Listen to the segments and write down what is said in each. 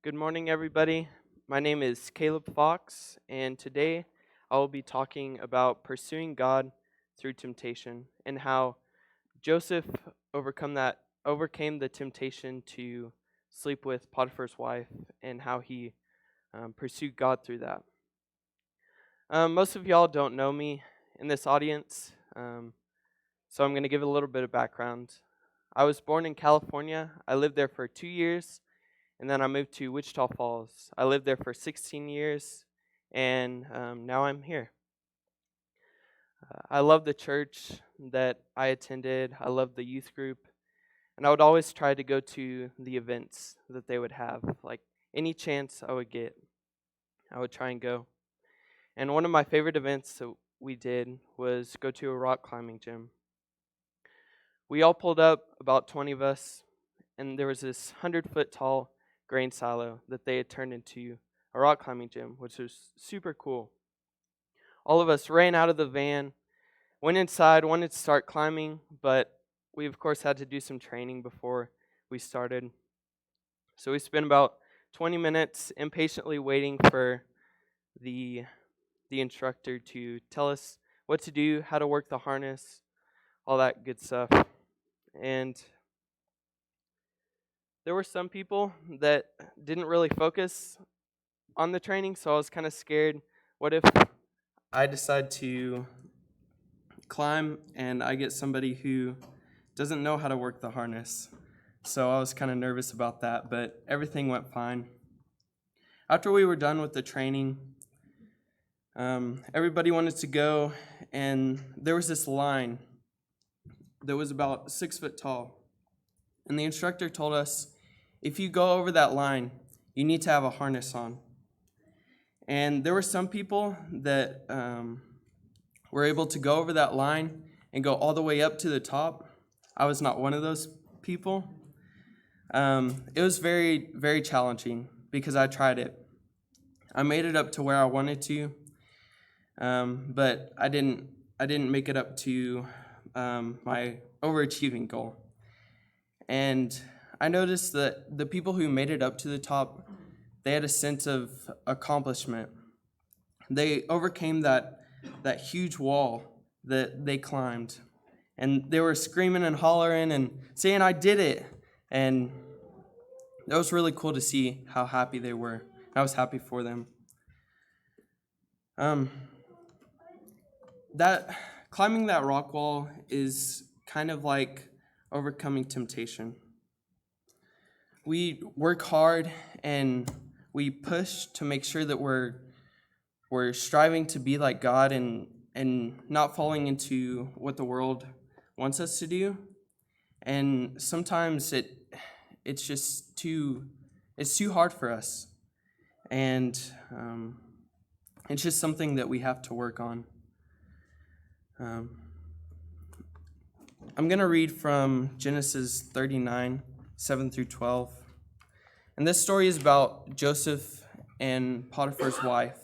Good morning, everybody. My name is Caleb Fox, and today I will be talking about pursuing God through temptation and how Joseph overcame the temptation to sleep with Potiphar's wife and how he pursued God through that. Most of y'all don't know me in this audience, so I'm going to give a little bit of background. I was born in California. I lived there for 2 years, and then I moved to Wichita Falls. I lived there for 16 years, and now I'm here. I love the church that I attended. I love the youth group, and I would always try to go to the events that they would have. Like any chance I would get, I would try and go. And one of my favorite events that we did was go to a rock climbing gym. We all pulled up, about 20 of us, and there was this 100-foot tall grain silo that they had turned into a rock climbing gym, which was super cool. All of us ran out of the van, went inside, wanted to start climbing, but we of course had to do some training before we started. So we spent about 20 minutes impatiently waiting for the instructor to tell us what to do, how to work the harness, all that good stuff. And there were some people that didn't really focus on the training, so I was kind of scared. What if I decide to climb and I get somebody who doesn't know how to work the harness? So I was kind of nervous about that, but everything went fine. After we were done with the training, everybody wanted to go, and there was this line that was about 6 foot tall. And the instructor told us, if you go over that line, you need to have a harness on. And there were some people that were able to go over that line and go all the way up to the top. I was not one of those people. It was very, very challenging because I tried it. I made it up to where I wanted to, but I didn't make it up to my overachieving goal. And I noticed that the people who made it up to the top, they had a sense of accomplishment. They overcame that huge wall that they climbed. And they were screaming and hollering and saying, "I did it." And it was really cool to see how happy they were. I was happy for them. That climbing that rock wall is kind of like overcoming temptation. We work hard and we push to make sure that we're striving to be like God and not falling into what the world wants us to do. And sometimes it's just too hard for us. And it's just something that we have to work on. I'm going to read from Genesis 39, 7 through 12. And this story is about Joseph and Potiphar's wife.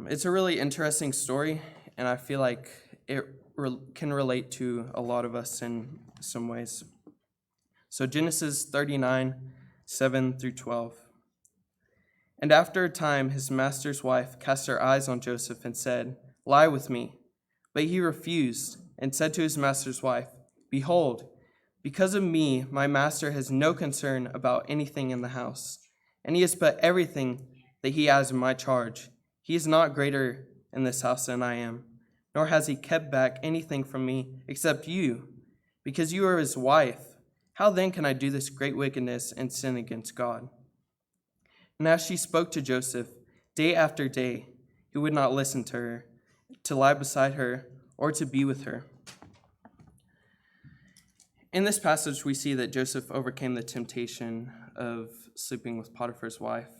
It's a really interesting story, and I feel like it can relate to a lot of us in some ways. So Genesis 39, 7 through 12. And after a time, his master's wife cast her eyes on Joseph and said, "Lie with me." But he refused and said to his master's wife, "Behold, because of me, my master has no concern about anything in the house, and he has put everything that he has in my charge. He is not greater in this house than I am, nor has he kept back anything from me except you, because you are his wife. How then can I do this great wickedness and sin against God?" And as she spoke to Joseph, day after day, he would not listen to her, to lie beside her, or to be with her. In this passage, we see that Joseph overcame the temptation of sleeping with Potiphar's wife.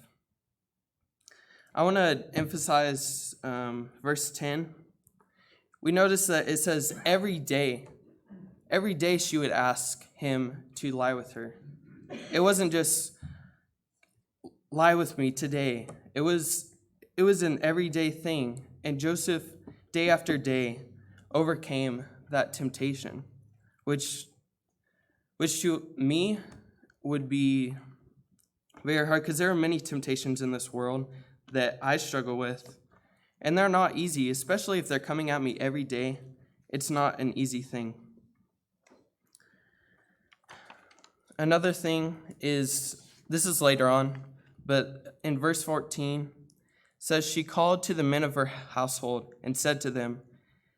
I want to emphasize verse 10. We notice that it says every day she would ask him to lie with her. It wasn't just lie with me today. It was an everyday thing. And Joseph, day after day, overcame that temptation, which to me would be very hard because there are many temptations in this world that I struggle with, and they're not easy, especially if they're coming at me every day. It's not an easy thing. Another thing is, this is later on, but in verse 14, says, "She called to the men of her household and said to them,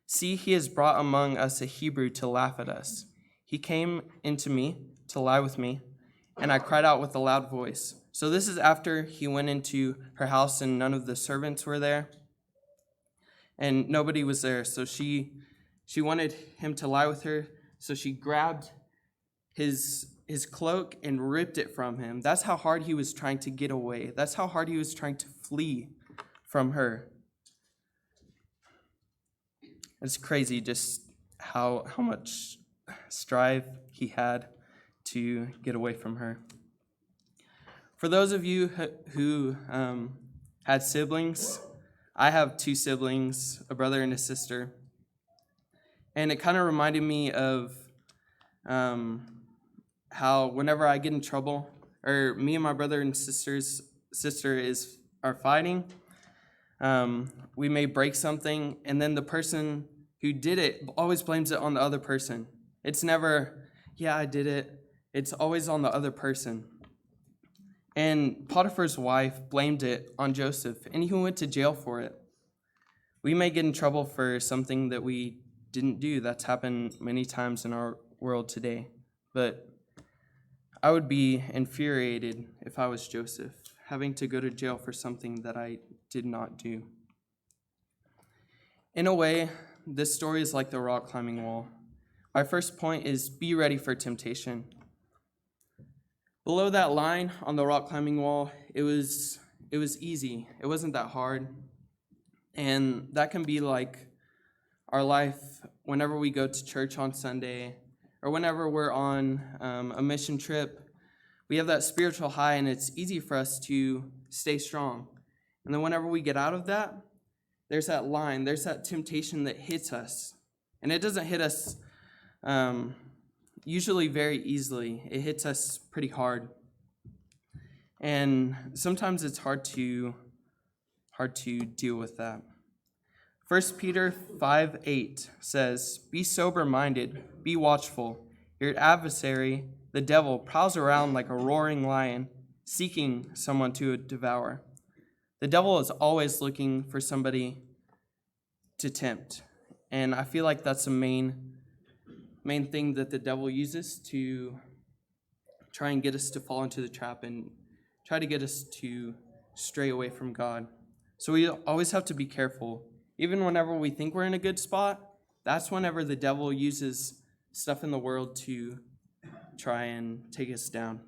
'See, he has brought among us a Hebrew to laugh at us. He came into me to lie with me, and I cried out with a loud voice.'" So this is after he went into her house and none of the servants were there, and nobody was there. So she wanted him to lie with her, so she grabbed his cloak and ripped it from him. That's how hard he was trying to get away. That's how hard he was trying to flee from her. It's crazy just how much strive he had to get away from her. For those of you who had siblings, I have 2 siblings, a brother and a sister, and it kind of reminded me of how whenever I get in trouble, or me and my brother and sister are fighting, we may break something, and then the person who did it always blames it on the other person. It's never, "Yeah, I did it." It's always on the other person. And Potiphar's wife blamed it on Joseph, and he went to jail for it. We may get in trouble for something that we didn't do. That's happened many times in our world today. But I would be infuriated if I was Joseph, having to go to jail for something that I did not do. In a way, this story is like the rock climbing wall. My first point is be ready for temptation. Below that line on the rock climbing wall, it was easy. It wasn't that hard. And that can be like our life whenever we go to church on Sunday, or whenever we're on a mission trip. We have that spiritual high, and it's easy for us to stay strong. And then whenever we get out of that, there's that line, there's that temptation that hits us. And it doesn't hit us usually very easily. It hits us pretty hard. And sometimes it's hard to deal with that. 1 Peter 5:8 says, "Be sober-minded, be watchful. Your adversary, the devil, prowls around like a roaring lion, seeking someone to devour." The devil is always looking for somebody to tempt. And I feel like that's the main thing that the devil uses to try and get us to fall into the trap and try to get us to stray away from God. So we always have to be careful. Even whenever we think we're in a good spot, that's whenever the devil uses stuff in the world to try and take us down.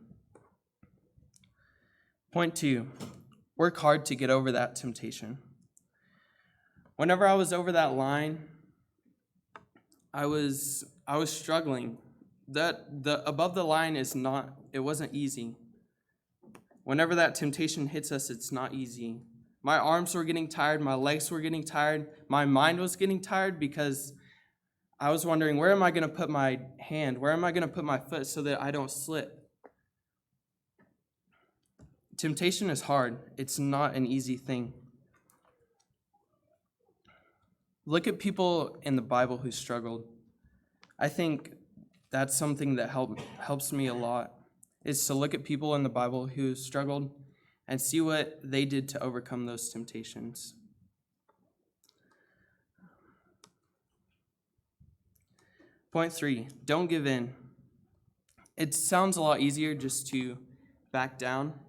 Point 2, work hard to get over that temptation. Whenever I was over that line, I was struggling. The above the line it wasn't easy. Whenever that temptation hits us, it's not easy. My arms were getting tired, my legs were getting tired, my mind was getting tired because I was wondering, where am I going to put my hand? Where am I going to put my foot so that I don't slip? Temptation is hard. It's not an easy thing. Look at people in the Bible who struggled. I think that's something that helps me a lot, is to look at people in the Bible who struggled and see what they did to overcome those temptations. Point 3, don't give in. It sounds a lot easier just to back down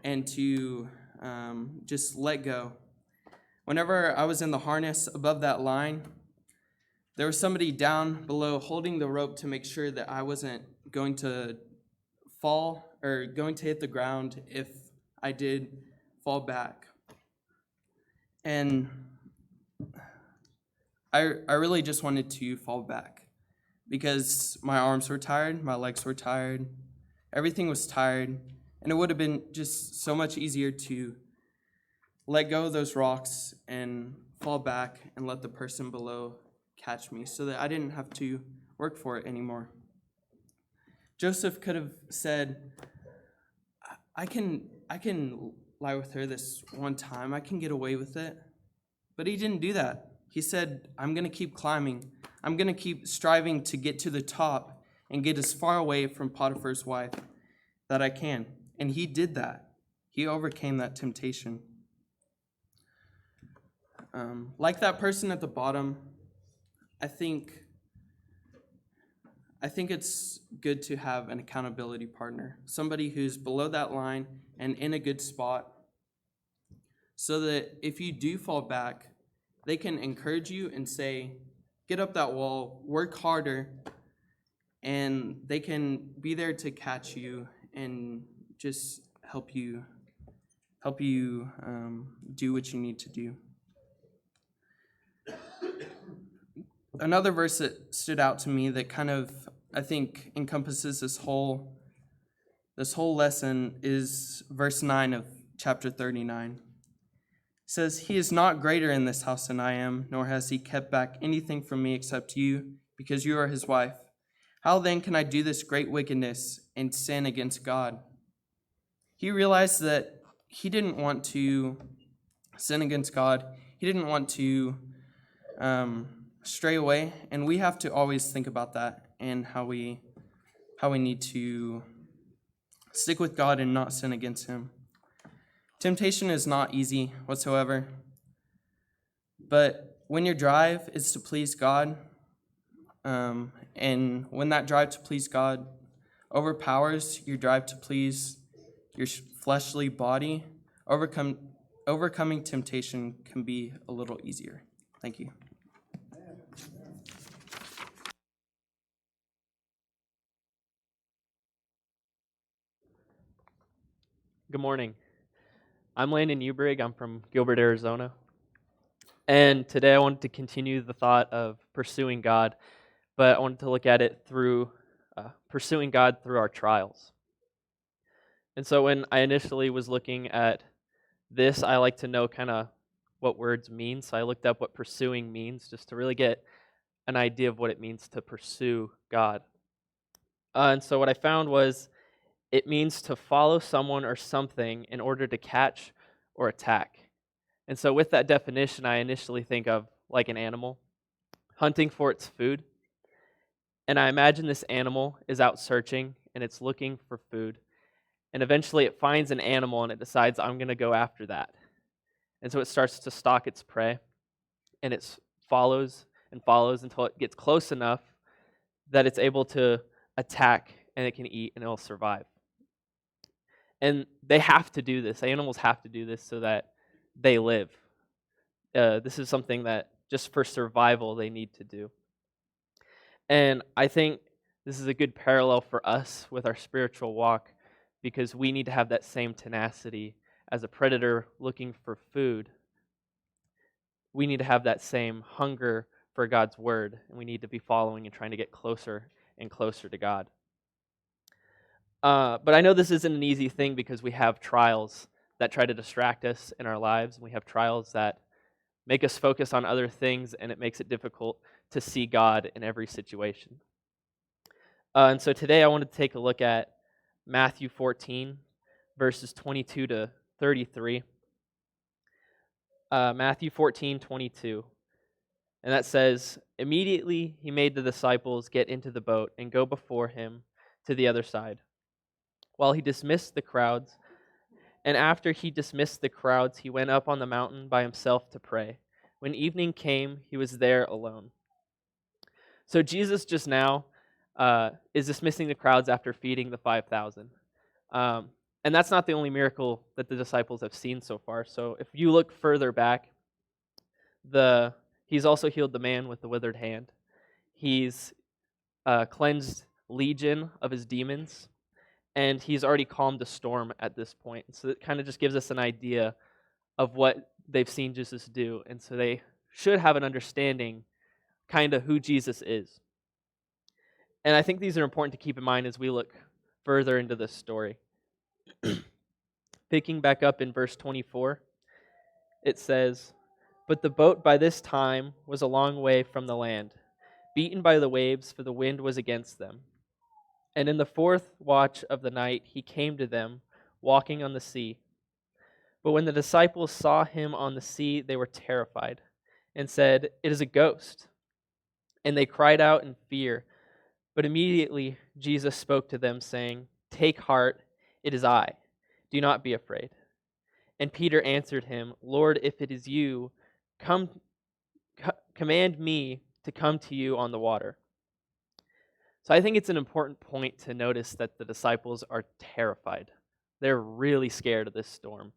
and to just let go. Whenever I was in the harness above that line, there was somebody down below holding the rope to make sure that I wasn't going to fall or going to hit the ground if I did fall back. And I really just wanted to fall back because my arms were tired, my legs were tired, everything was tired, and it would have been just so much easier to let go of those rocks and fall back and let the person below catch me so that I didn't have to work for it anymore. Joseph could have said, I can lie with her this one time. I can get away with it. But he didn't do that. He said, I'm going to keep climbing. I'm going to keep striving to get to the top and get as far away from Potiphar's wife that I can. And he did that. He overcame that temptation. Like that person at the bottom, I think it's good to have an accountability partner, somebody who's below that line and in a good spot, so that if you do fall back, they can encourage you and say, get up that wall, work harder, and they can be there to catch you and just help you do what you need to do. Another verse that stood out to me that kind of, I think, encompasses this whole lesson is verse 9 of chapter 39. It says, "He is not greater in this house than I am, nor has he kept back anything from me except you, because you are his wife. How then can I do this great wickedness and sin against God?" He realized that he didn't want to sin against God. He didn't want to stray away, and we have to always think about that and how we need to stick with God and not sin against him. Temptation is not easy whatsoever, but when your drive is to please God, and when that drive to please God overpowers your drive to please your fleshly body, overcoming temptation can be a little easier. Thank you. Good morning. I'm Landon Ubrig. I'm from Gilbert, Arizona. And today I wanted to continue the thought of pursuing God, but I wanted to look at it through pursuing God through our trials. And so when I initially was looking at this, I like to know kind of what words mean. So I looked up what pursuing means just to really get an idea of what it means to pursue God. And so what I found was it means to follow someone or something in order to catch or attack. And so with that definition, I initially think of like an animal hunting for its food. And I imagine this animal is out searching and it's looking for food. And eventually it finds an animal and it decides, I'm going to go after that. And so it starts to stalk its prey. And it follows and follows until it gets close enough that it's able to attack and it can eat and it'll survive. And they have to do this. Animals have to do this so that they live. This is something that just for survival they need to do. And I think this is a good parallel for us with our spiritual walk, because we need to have that same tenacity as a predator looking for food. We need to have that same hunger for God's word, and we need to be following and trying to get closer and closer to God. But I know this isn't an easy thing, because we have trials that try to distract us in our lives. We have trials that make us focus on other things, and it makes it difficult to see God in every situation. And so today I want to take a look at Matthew 14, verses 22 to 33. Matthew 14:22. And that says, "Immediately he made the disciples get into the boat and go before him to the other side, while he dismissed the crowds. And after he dismissed the crowds, he went up on the mountain by himself to pray. When evening came, he was there alone." So Jesus just now is dismissing the crowds after feeding the 5,000. And that's not the only miracle that the disciples have seen so far. So if you look further back, he's also healed the man with the withered hand. He's cleansed Legion of his demons. And he's already calmed a storm at this point. So it kind of just gives us an idea of what they've seen Jesus do. And so they should have an understanding kind of who Jesus is. And I think these are important to keep in mind as we look further into this story. Picking back up in verse 24, it says, "But the boat by this time was a long way from the land, beaten by the waves, for the wind was against them. And in the fourth watch of the night he came to them, walking on the sea. But when the disciples saw him on the sea, they were terrified and said, "It is a ghost." And they cried out in fear. But immediately Jesus spoke to them, saying, "Take heart, it is I. Do not be afraid." And Peter answered him, "Lord, if it is you, command me to come to you on the water." So I think it's an important point to notice that the disciples are terrified. They're really scared of this storm.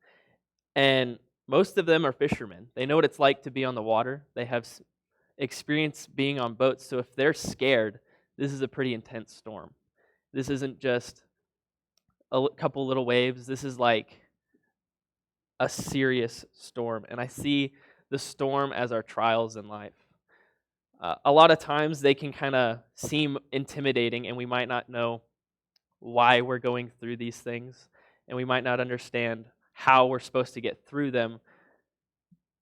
And most of them are fishermen. They know what it's like to be on the water. They have experience being on boats. So if they're scared, this is a pretty intense storm. This isn't just a couple little waves. This is like a serious storm. And I see the storm as our trials in life. A lot of times they can kind of seem intimidating, and we might not know why we're going through these things, and we might not understand how we're supposed to get through them.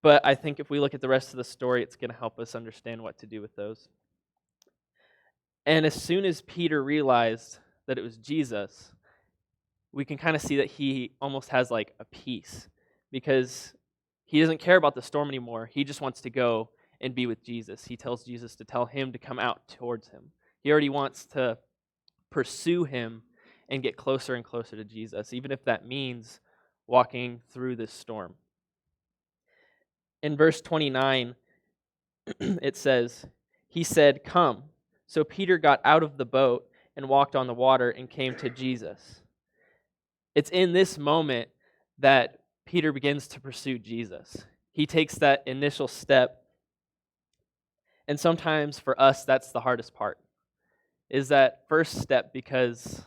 But I think if we look at the rest of the story, it's going to help us understand what to do with those. And as soon as Peter realized that it was Jesus, we can kind of see that he almost has like a peace, because he doesn't care about the storm anymore. He just wants to go and be with Jesus. He tells Jesus to tell him to come out towards him. He already wants to pursue him and get closer and closer to Jesus, even if that means walking through this storm. In verse 29, it says, "He said, 'Come.' So Peter got out of the boat and walked on the water and came to Jesus." It's in this moment that Peter begins to pursue Jesus. He takes that initial step. And sometimes for us, that's the hardest part, is that first step, because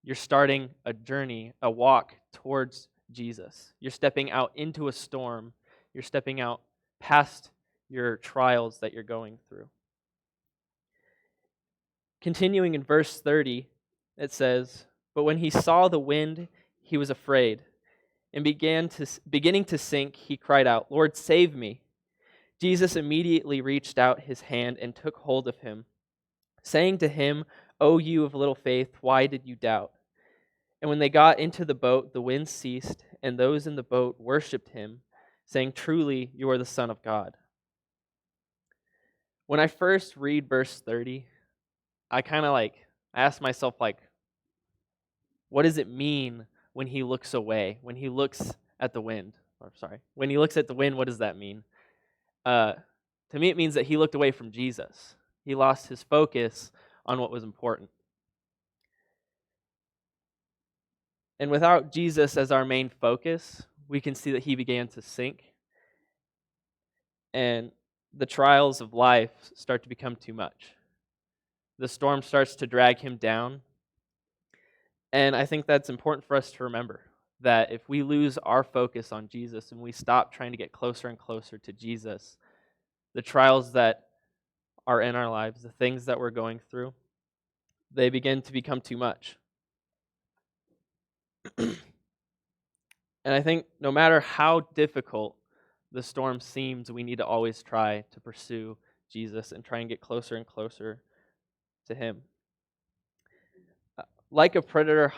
you're starting a journey, a walk towards Jesus. You're stepping out into a storm. You're stepping out past your trials that you're going through. Continuing in verse 30, it says, "But when he saw the wind, he was afraid, and beginning to sink, he cried out, 'Lord, save me.' Jesus immediately reached out his hand and took hold of him, saying to him, 'O you of little faith, why did you doubt?' And when they got into the boat, the wind ceased, and those in the boat worshipped him, saying, 'Truly, you are the Son of God.'" When I first read verse 30, I kind of ask myself, what does it mean when he looks away, when he looks at the wind? When he looks at the wind, what does that mean? To me, it means that he looked away from Jesus. He lost his focus on what was important. And without Jesus as our main focus, we can see that he began to sink. And the trials of life start to become too much. The storm starts to drag him down. And I think that's important for us to remember, that if we lose our focus on Jesus and we stop trying to get closer and closer to Jesus, the trials that are in our lives, the things that we're going through, they begin to become too much. And I think no matter how difficult the storm seems, we need to always try to pursue Jesus and try and get closer and closer to him. Like a predator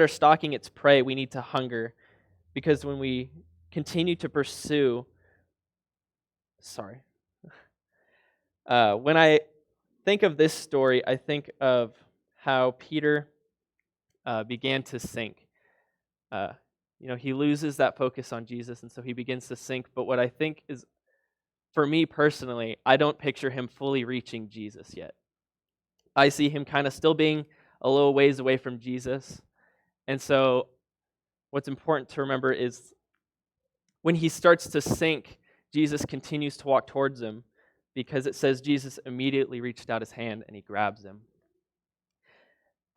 stalking its prey, we need to hunger, because when we continue to pursue, when I think of this story, I think of how Peter began to sink. He loses that focus on Jesus, and so he begins to sink. But what I think is, for me personally, I don't picture him fully reaching Jesus yet. I see him kind of still being a little ways away from Jesus. And so what's important to remember is when he starts to sink, Jesus continues to walk towards him, because it says Jesus immediately reached out his hand and he grabs him.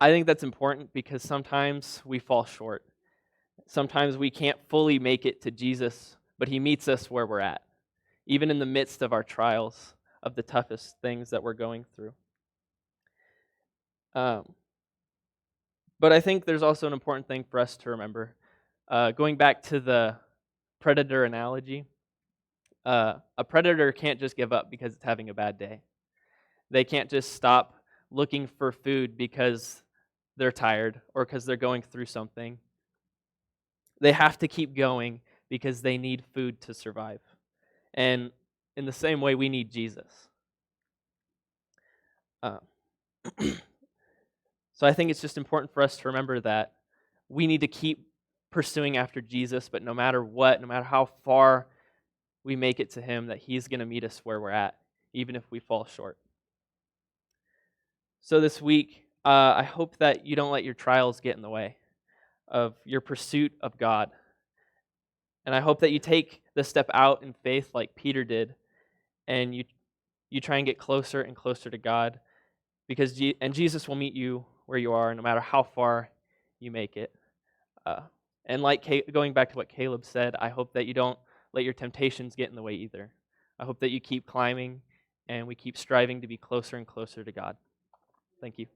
I think that's important because sometimes we fall short. Sometimes we can't fully make it to Jesus, but he meets us where we're at, even in the midst of our trials, of the toughest things that we're going through. But I think there's also an important thing for us to remember. Going back to the predator analogy, a predator can't just give up because it's having a bad day. They can't just stop looking for food because they're tired or because they're going through something. They have to keep going because they need food to survive. And in the same way, we need Jesus. Uh, so I think it's just important for us to remember that we need to keep pursuing after Jesus, but no matter what, no matter how far we make it to him, that he's going to meet us where we're at, even if we fall short. So this week, I hope that you don't let your trials get in the way of your pursuit of God. And I hope that you take the step out in faith like Peter did, and you try and get closer and closer to God, because Jesus will meet you where you are, no matter how far you make it. And going back to what Caleb said, I hope that you don't let your temptations get in the way either. I hope that you keep climbing and we keep striving to be closer and closer to God. Thank you.